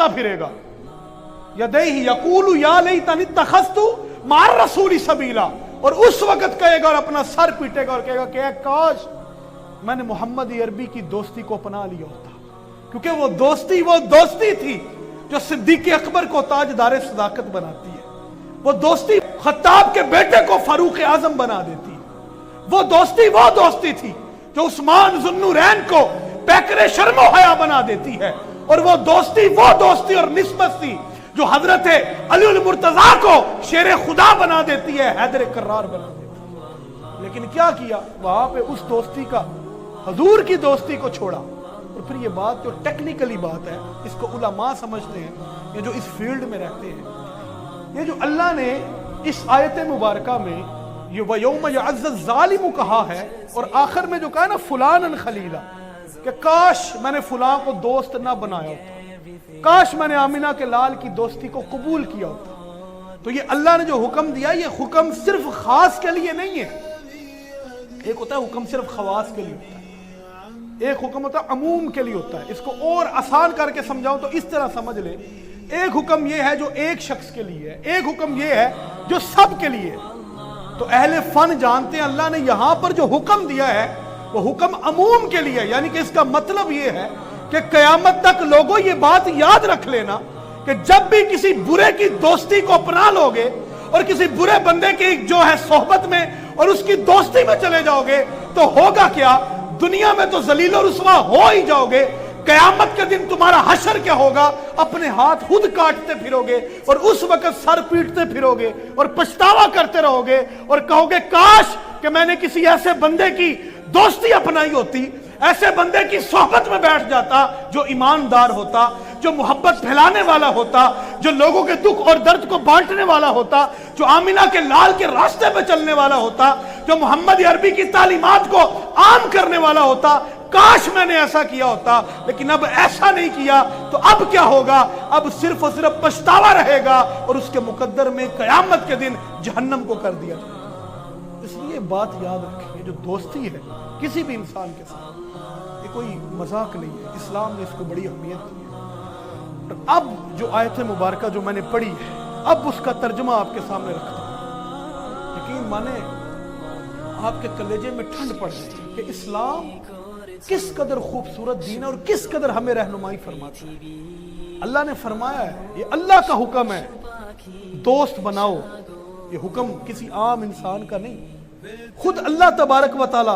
लड़ता फिरेगा, यदैहि यकूलु या लैतनी इत्तखज़तु माअर रसूली सबीला, और उस वक्त कहेगा और अपना सर पीटेगा और कहेगा कि काश मैंने मोहम्मद अरबी की दोस्ती को अपना लिया होता, क्योंकि वो दोस्ती थी जो सिद्दीक़ अकबर को ताजदार सदाकत बनाती है, वो दोस्ती खत्ताब के बेटे को फारूक आजम बना देती है, वो दोस्ती थी जो उस्मान ज़ुन्नुरैन को पैकरे शर्मो हया बना देती है, और वो दोस्ती और निस्बत थी जो हजरत अली अल मुर्तजा को शेर खुदा बना देती है, हैदर कर्रार बना देती है। लेकिन क्या किया वहां पे, उस दोस्ती का, हजूर की दोस्ती को छोड़ा। और फिर ये बात जो टेक्निकली बात है, इसको उलमा समझते हैं, ये जो इस फील्ड में रहते हैं, ये जो अल्लाह ने इस आयत मुबारका में ये वयौम यअज़्ज़ ज़ालिमु कहा है, और आखिर में जो कहा ना फुलानन खलीला, कि काश मैंने फुलां को दोस्त ना बनाया होता, काश मैंने आमिना के लाल की दोस्ती को कबूल किया होता। तो ये अल्लाह ने जो हुक्म दिया, ये हुक्म सिर्फ खास के लिए नहीं है। एक होता है हुक्म सिर्फ खवास के लिए होता है, एक हुक्म होता है अमूम के लिए होता है। इसको और आसान करके समझाऊं तो इस तरह समझ ले, एक हुक्म ये है जो एक शख्स के लिए है, एक हुक्म ये है जो सब के लिए है। तो अहले फन जानते हैं अल्लाह ने यहां पर जो हुक्म दिया है वो हुक्म अमूम के लिए, यानी कि इसका मतलब ये है कि कयामत तक लोगों ये बात याद रख लेना कि जब भी किसी बुरे की दोस्ती को अपना लोगे और किसी बुरे बंदे की जो है सोहबत में और उसकी दोस्ती में चले जाओगे तो होगा क्या, दुनिया में तो जलील और रुसवा हो ही जाओगे, कयामत के दिन तुम्हारा हशर क्या होगा, अपने हाथ खुद काटते फिरोगे और उस वक्त सर पीटते फिरोगे और पछतावा करते रहोगे और कहोगे काश कि मैंने किसी ऐसे बंदे की दोस्ती अपनाई होती, ऐसे बंदे की सोहबत में बैठ जाता जो ईमानदार होता, जो मोहब्बत फैलाने वाला होता, जो लोगों के दुख और दर्द को बांटने वाला होता, जो आमिना के लाल के रास्ते पे चलने वाला होता, जो मोहम्मद अरबी की तालीमात को आम करने वाला होता। काश मैंने ऐसा किया होता, लेकिन अब ऐसा नहीं किया, तो अब क्या होगा, अब सिर्फ और सिर्फ पछतावा रहेगा और उसके मुकद्दर में कयामत के दिन जहन्नम को कर दिया जाएगा। इसलिए बात याद रखें, जो दोस्ती है किसी भी इंसान के साथ, ये कोई मजाक नहीं है, इस्लाम ने इसको बड़ी अहमियत दी है। और अब जो आयत मुबारका जो मैंने पढ़ी है, अब उसका तर्जुमा आपके सामने रखता हूं। यकीन माने आपके कलेजे में ठंड पड़ जाए कि इस्लाम किस कदर खूबसूरत दीन है और किस कदर हमें रहनुमाई फरमाता है। अल्लाह ने फरमाया है, ये अल्लाह का हुक्म है, दोस्त बनाओ। ये हुक्म किसी आम इंसान का नहीं, खुद अल्लाह तबारक व तआला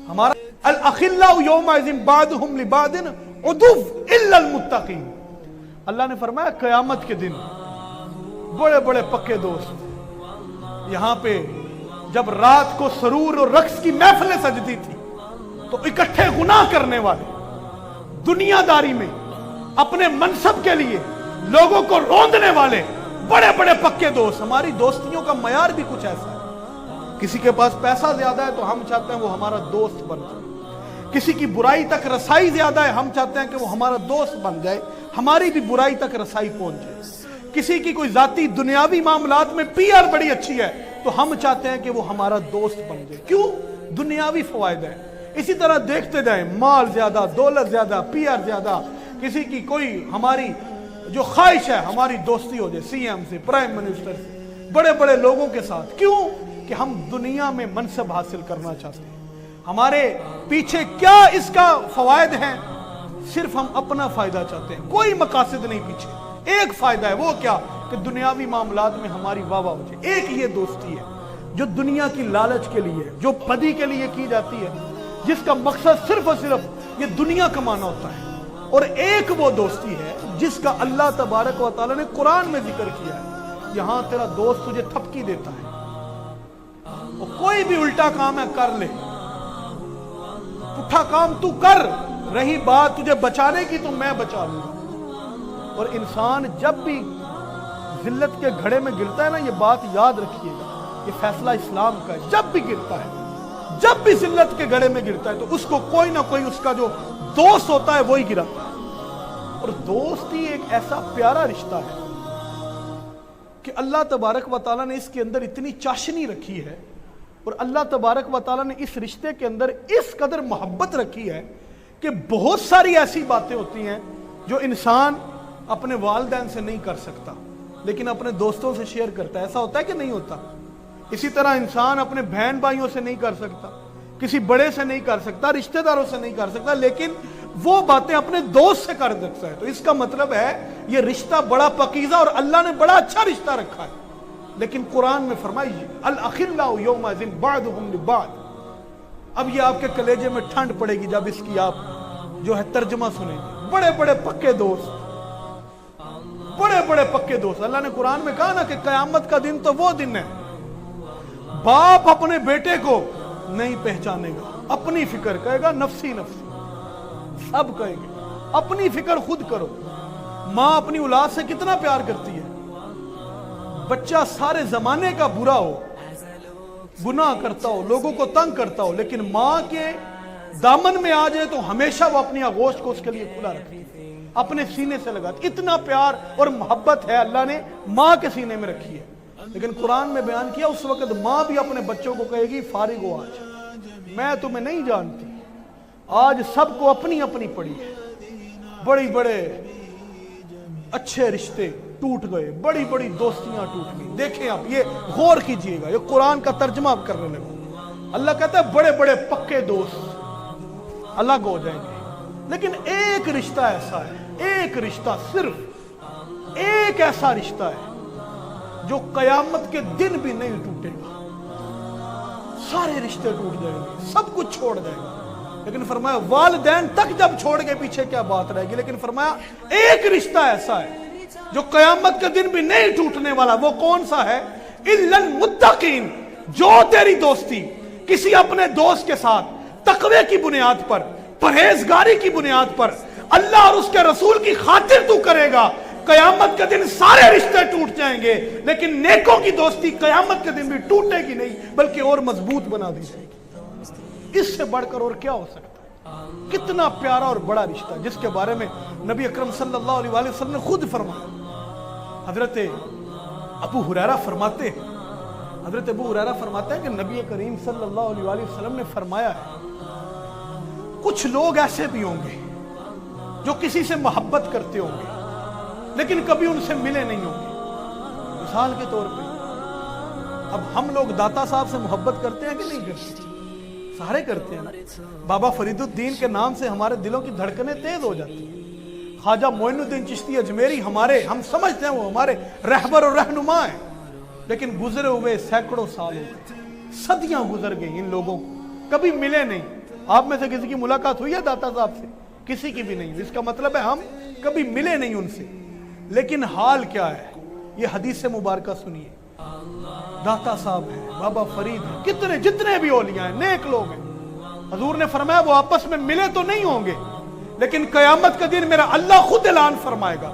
हमारा अल अखिल्लाउ यौमइज़िन बादुहुम लिबादिन उदुव इल्लल मुत्तकीन। अल्लाह ने फरमाया कयामत के दिन बड़े बड़े पक्के दोस्त। यहां पे जब रात को सरूर और रक्स की महफिलें सजती थी तो इकट्ठे गुनाह करने वाले, दुनियादारी में अपने मनसब के लिए लोगों को रोंदने वाले बड़े बड़े पक्के दोस्त। हमारी दोस्तियों का मयार भी कुछ ऐसा है, किसी के पास पैसा ज्यादा है तो हम चाहते हैं वो हमारा दोस्त बन जाए, किसी की बुराई तक रसाई ज्यादा है, हम चाहते हैं कि वो हमारा दोस्त बन जाए, हमारी भी बुराई तक रसाई पहुंच जाए। किसी की कोई जाती दुनियावी मामलात में पीआर बड़ी अच्छी है तो हम चाहते हैं कि वो हमारा दोस्त बन जाए। क्यों? दुनियावी फवायद है। इसी तरह देखते जाए, माल ज्यादा, दौलत ज्यादा, पीआर ज्यादा, किसी की कोई हमारी जो ख्वाहिश है हमारी दोस्ती हो जाए सीएम से, प्राइम मिनिस्टर से, बड़े बड़े लोगों के साथ। क्यों? कि हम दुनिया में मनसब हासिल करना चाहते हैं। हमारे पीछे क्या इसका फवायद है? सिर्फ हम अपना फायदा चाहते हैं, कोई मकासद नहीं पीछे। एक फायदा है, वो क्या? कि दुनियावी मामलात में हमारी वाह वाह हो जाए। एक ये दोस्ती है जो दुनिया की लालच के लिए, जो पदी के लिए की जाती है, जिसका मकसद सिर्फ और सिर्फ ये दुनिया कमाना होता है। और एक वो दोस्ती है जिसका अल्लाह तबारक व तआला ने कुरान में जिक्र किया है। यहां तेरा दोस्त तुझे थपकी देता है, और कोई भी उल्टा काम है कर ले, पुट्ठा काम तू कर, रही बात तुझे बचाने की तो मैं बचा लूंगा। और इंसान जब भी जिल्लत के घड़े में गिरता है ना, ये बात याद रखिएगा, ये फैसला इस्लाम का है। जब भी गिरता है, जब भी जिल्लत के घड़े में गिरता है तो उसको कोई ना कोई उसका जो दोस्त होता है वही गिराता है। और दोस्ती एक ऐसा प्यारा रिश्ता है कि अल्लाह तबारक व तआला ने इसके अंदर इतनी चाशनी रखी है, और अल्लाह तबारक व तआला ने इस रिश्ते के अंदर इस कदर मोहब्बत रखी है कि बहुत सारी ऐसी बातें होती हैं जो इंसान अपने वालिदैन से नहीं कर सकता, लेकिन अपने दोस्तों से शेयर करता है। ऐसा होता है कि नहीं होता? इसी तरह इंसान अपने बहन भाइयों से नहीं कर सकता, किसी बड़े से नहीं कर सकता, रिश्तेदारों से नहीं कर सकता, लेकिन वो बातें अपने दोस्त से कर सकता है। तो इसका मतलब है ये रिश्ता बड़ा पकीज़ा और अल्लाह ने बड़ा अच्छा रिश्ता रखा है। लेकिन कुरान में फरमाइए अल अखिल्लाउ यौमइज़िन बादुहुम लिबाद। अब ये आपके कलेजे में ठंड पड़ेगी जब इसकी आप जो है तर्जुमा सुनेंगे। बड़े बड़े पक्के दोस्त, बड़े बड़े पक्के दोस्त। अल्लाह ने कुरान में कहा ना कि कयामत का दिन तो वो दिन है, बाप अपने बेटे को नहीं पहचानेगा, अपनी फिक्र कहेगा नफसी नफसी, सब कहेंगे अपनी फिक्र खुद करो। मां अपनी औलाद से कितना प्यार करती है। बच्चा सारे जमाने का बुरा हो, गुनाह करता हो, लोगों को तंग करता हो, लेकिन मां के दामन में आ जाए तो हमेशा वो अपनी आगोश को उसके लिए खुला रखती है, अपने सीने से लगाती। इतना प्यार और मोहब्बत है अल्लाह ने मां के सीने में रखी है। लेकिन कुरान में बयान किया उस वक्त मां भी अपने बच्चों को कहेगी फारिग हो, आज मैं तुम्हें नहीं जानती, आज सबको अपनी अपनी पड़ी है। बड़ी बड़े अच्छे रिश्ते टूट गए, बड़ी बड़ी दोस्तियां टूट गई। देखें आप, ये गौर कीजिएगा, ये कुरान का तर्जुमा आप करने लगे। अल्लाह कहता है बड़े बड़े पक्के दोस्त अलग हो जाएंगे, लेकिन एक रिश्ता ऐसा है, एक रिश्ता, सिर्फ एक ऐसा रिश्ता है जो कयामत के दिन भी नहीं टूटेगा। सारे रिश्ते टूट जाएंगे, सब कुछ छोड़ जाएगा, लेकिन फरमाया वालिदैन तक जब छोड़ के पीछे क्या बात रहेगी। लेकिन फरमाया एक रिश्ता ऐसा है जो कयामत के दिन भी नहीं टूटने वाला। वो कौन सा है? इल्लल मुत्तकीन। जो तेरी दोस्ती किसी अपने दोस्त के साथ तकवे की बुनियाद पर, परहेजगारी की बुनियाद पर, अल्लाह और उसके रसूल की खातिर तू करेगा, कयामत के दिन सारे रिश्ते टूट जाएंगे, लेकिन नेकों की दोस्ती कयामत के दिन भी टूटेगी नहीं, बल्कि और मजबूत बना दी जाएगी। इससे बढ़कर और क्या हो सकता है? कितना प्यारा और बड़ा रिश्ता, जिसके बारे में नबी अकरम सल्लल्लाहु अलैहि वसल्लम ने खुद फरमाया। हजरत अबू हुरैरा फरमाते हैं, हजरत अबू हुरैरा फरमाते हैं कि नबी करीम सल्लल्लाहु अलैहि वसल्लम ने फरमाया है, कुछ लोग ऐसे भी होंगे जो किसी से मोहब्बत करते होंगे लेकिन कभी उनसे मिले नहीं होंगे। मिसाल के तौर पे अब हम लोग दाता साहब से मोहब्बत करते हैं कि नहीं करते? सारे करते हैं ना। बाबा फरीदुद्दीन के नाम से हमारे दिलों की धड़कनें तेज हो जाती हैं। ख्वाजा मोइनुद्दीन चिश्ती अजमेरी हमारे, हम समझते हैं वो हमारे रहबर और रहनुमा हैं, लेकिन गुजरे हुए सैकड़ों साल हो गए, सदियां गुजर गई इन लोगों को, कभी मिले नहीं। आप में से किसी की मुलाकात हुई है दाता साहब से? किसी की भी नहीं। इसका मतलब है हम कभी मिले नहीं उनसे। लेकिन हाल क्या है? ये हदीस मुबारका सुनिए। दाता साहब है, बाबा फरीद है, कितने जितने भी औलिया हैं, नेक लोग हैं, हजूर ने फरमाया वो आपस में मिले तो नहीं होंगे, लेकिन कयामत का दिन मेरा अल्लाह खुद ऐलान फरमाएगा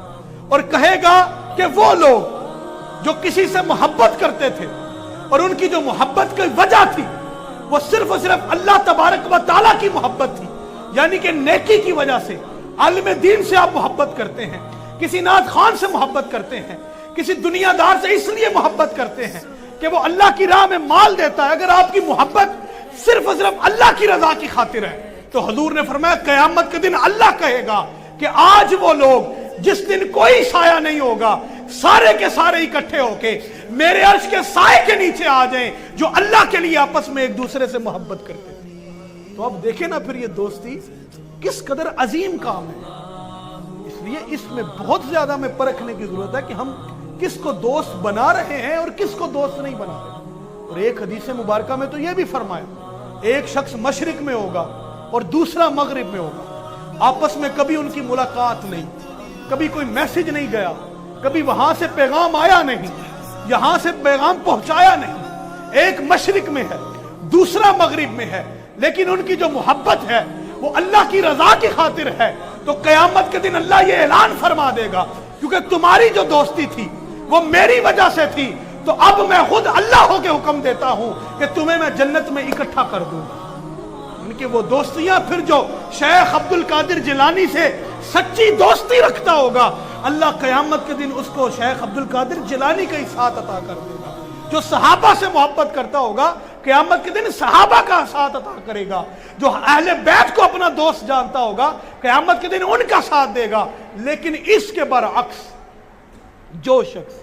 और कहेगा कि वो लोग जो किसी से मोहब्बत करते थे और उनकी जो मोहब्बत की वजह थी वो सिर्फ और सिर्फ अल्लाह तबारक व तआला की मोहब्बत थी, यानी कि नेकी की वजह से, आलिम दीन से आप मोहब्बत करते हैं, किसी नात खान से मोहब्बत करते हैं, किसी दुनियादार से इसलिए मोहब्बत करते हैं कि वो अल्लाह की राह में माल देता है। अगर आपकी मोहब्बत सिर्फ और सिर्फ अल्लाह की रजा की खातिर है तो हजूर ने फरमाया कयामत के दिन अल्लाह कहेगा कि आज वो लोग जिस दिन कोई साया नहीं होगा, सारे के सारे इकट्ठे होके मेरे अर्श के साए के नीचे आ जाएं, जो अल्लाह के लिए आपस में एक दूसरे से मोहब्बत करते थे। तो अब देखें ना फिर ये दोस्ती किस कदर अजीम काम है। इसलिए इसमें बहुत ज्यादा में परखने की जरूरत है कि हम किसको दोस्त बना रहे हैं और किसको दोस्त नहीं बना रहे। और एक हदीस मुबारका में तो यह भी फरमाया, एक शख्स मशरिक में होगा और दूसरा मगरिब में होगा, आपस में कभी उनकी मुलाकात नहीं, कभी कोई मैसेज नहीं गया, कभी वहां से पैगाम आया नहीं, यहां से पैगाम पहुंचाया नहीं। एक मशरिक में है, दूसरा मगरिब में है, लेकिन उनकी जो मोहब्बत है वो अल्लाह की रजा की खातिर है। तो कयामत के दिन अल्लाह ये ऐलान फरमा देगा, क्योंकि तुम्हारी जो दोस्ती थी वो मेरी वजह से थी, तो अब मैं खुद अल्लाह होके हुक्म देता हूं कि तुम्हें मैं जन्नत में इकट्ठा कर दूंगा। उनकी वो दोस्तियां फिर जो शेख अब्दुल कादिर जिलानी से सच्ची दोस्ती रखता होगा, अल्लाह कयामत के दिन उसको शेख अब्दुल कादिर जिलानी का ही साथ अता कर देगा। जो सहाबा से मोहब्बत करता होगा, क़यामत के दिन सहाबा का साथ अता करेगा। जो अहले बैत को अपना दोस्त जानता होगा, क़यामत के दिन उनका साथ देगा। لیکن اس کے برعکس جو شخص